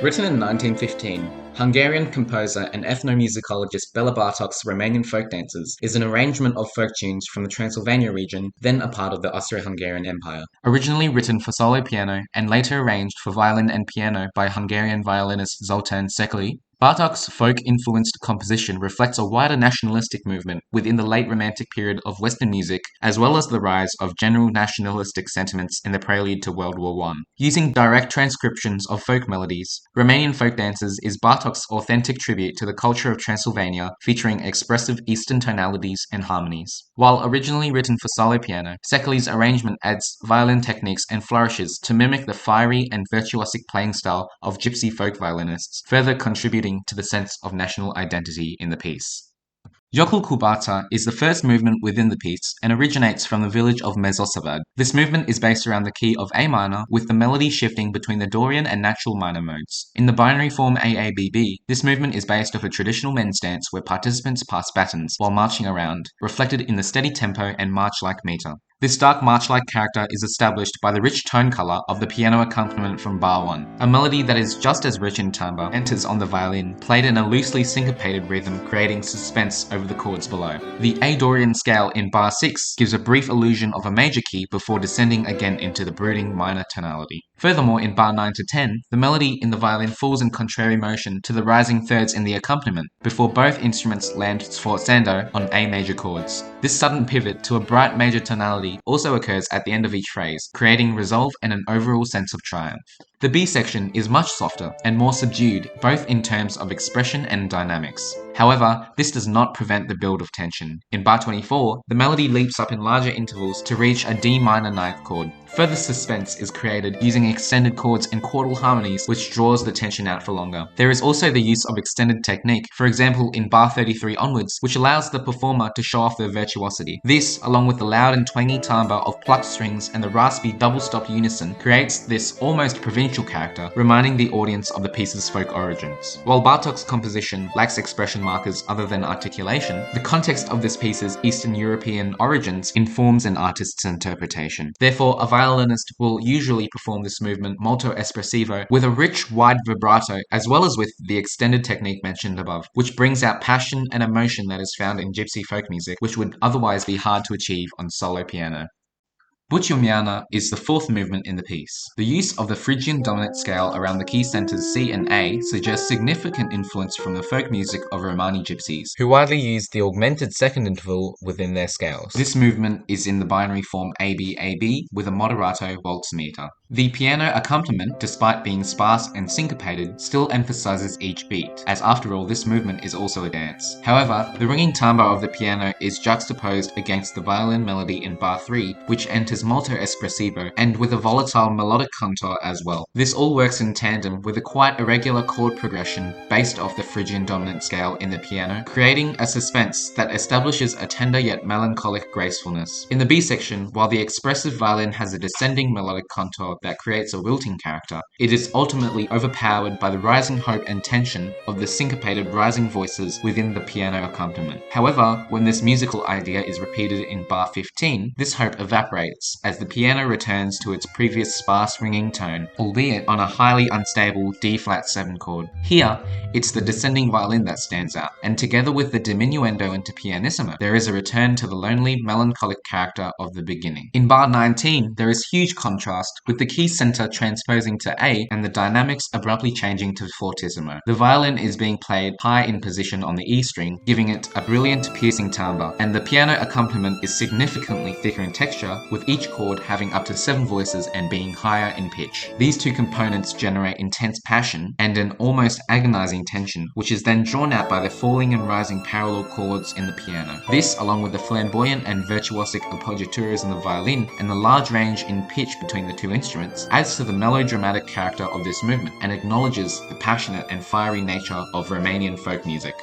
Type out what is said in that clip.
Written in 1915, Hungarian composer and ethnomusicologist Béla Bartók's Romanian folk dances is an arrangement of folk tunes from the Transylvania region, then a part of the Austro-Hungarian Empire. Originally written for solo piano and later arranged for violin and piano by Hungarian violinist Zoltán Szekely, Bartók's folk-influenced composition reflects a wider nationalistic movement within the late Romantic period of Western music, as well as the rise of general nationalistic sentiments in the prelude to World War I. Using direct transcriptions of folk melodies, Romanian Folk Dances is Bartók's authentic tribute to the culture of Transylvania, featuring expressive Eastern tonalities and harmonies. While originally written for solo piano, Szekely's arrangement adds violin techniques and flourishes to mimic the fiery and virtuosic playing style of gypsy folk violinists, further contributing to the sense of national identity in the piece. Jocul cu Bata is the first movement within the piece and originates from the village of Mezosavad. This movement is based around the key of A minor, with the melody shifting between the Dorian and natural minor modes. In the binary form AABB, this movement is based off a traditional men's dance where participants pass batons while marching around, reflected in the steady tempo and march-like meter. This dark march-like character is established by the rich tone color of the piano accompaniment from bar 1. A melody that is just as rich in timbre enters on the violin, played in a loosely syncopated rhythm, creating suspense over the chords below. The A Dorian scale in bar 6 gives a brief illusion of a major key before descending again into the brooding minor tonality. Furthermore, in bar 9 to 10, the melody in the violin falls in contrary motion to the rising thirds in the accompaniment, before both instruments land sforzando on A major chords. This sudden pivot to a bright major tonality also occurs at the end of each phrase, creating resolve and an overall sense of triumph. The B section is much softer and more subdued, both in terms of expression and dynamics. However, this does not prevent the build of tension. In bar 24, the melody leaps up in larger intervals to reach a D minor ninth chord. Further suspense is created using extended chords and chordal harmonies, which draws the tension out for longer. There is also the use of extended technique, for example in bar 33 onwards, which allows the performer to show off their virtuosity. This, along with the loud and twangy timbre of plucked strings and the raspy double-stop unison, creates this almost provincial character, reminding the audience of the piece's folk origins. While Bartók's composition lacks expression markers other than articulation, the context of this piece's Eastern European origins informs an artist's interpretation. Therefore, a violinist will usually perform this movement molto espressivo with a rich, wide vibrato, as well as with the extended technique mentioned above, which brings out passion and emotion that is found in gypsy folk music, which would otherwise be hard to achieve on solo piano. Buciomiana is the fourth movement in the piece. The use of the Phrygian dominant scale around the key centers C and A suggests significant influence from the folk music of Romani gypsies, who widely use the augmented second interval within their scales. This movement is in the binary form ABAB with a moderato waltz meter. The piano accompaniment, despite being sparse and syncopated, still emphasizes each beat, as after all this movement is also a dance. However, the ringing timbre of the piano is juxtaposed against the violin melody in bar 3, which enters molto espressivo, and with a volatile melodic contour as well. This all works in tandem with a quite irregular chord progression based off the Phrygian dominant scale in the piano, creating a suspense that establishes a tender yet melancholic gracefulness. In the B section, while the expressive violin has a descending melodic contour that creates a wilting character, it is ultimately overpowered by the rising hope and tension of the syncopated rising voices within the piano accompaniment. However, when this musical idea is repeated in bar 15, this hope evaporates as the piano returns to its previous sparse ringing tone, albeit on a highly unstable D-flat 7 chord. Here, it's the descending violin that stands out, and together with the diminuendo into pianissimo, there is a return to the lonely, melancholic character of the beginning. In bar 19, there is huge contrast, with the key center transposing to A and the dynamics abruptly changing to fortissimo. The violin is being played high in position on the E string, giving it a brilliant piercing timbre, and the piano accompaniment is significantly thicker in texture, with each chord having up to 7 voices and being higher in pitch. These two components generate intense passion and an almost agonizing tension, which is then drawn out by the falling and rising parallel chords in the piano. This, along with the flamboyant and virtuosic appoggiaturas in the violin and the large range in pitch between the two instruments, adds to the melodramatic character of this movement and acknowledges the passionate and fiery nature of Romanian folk music.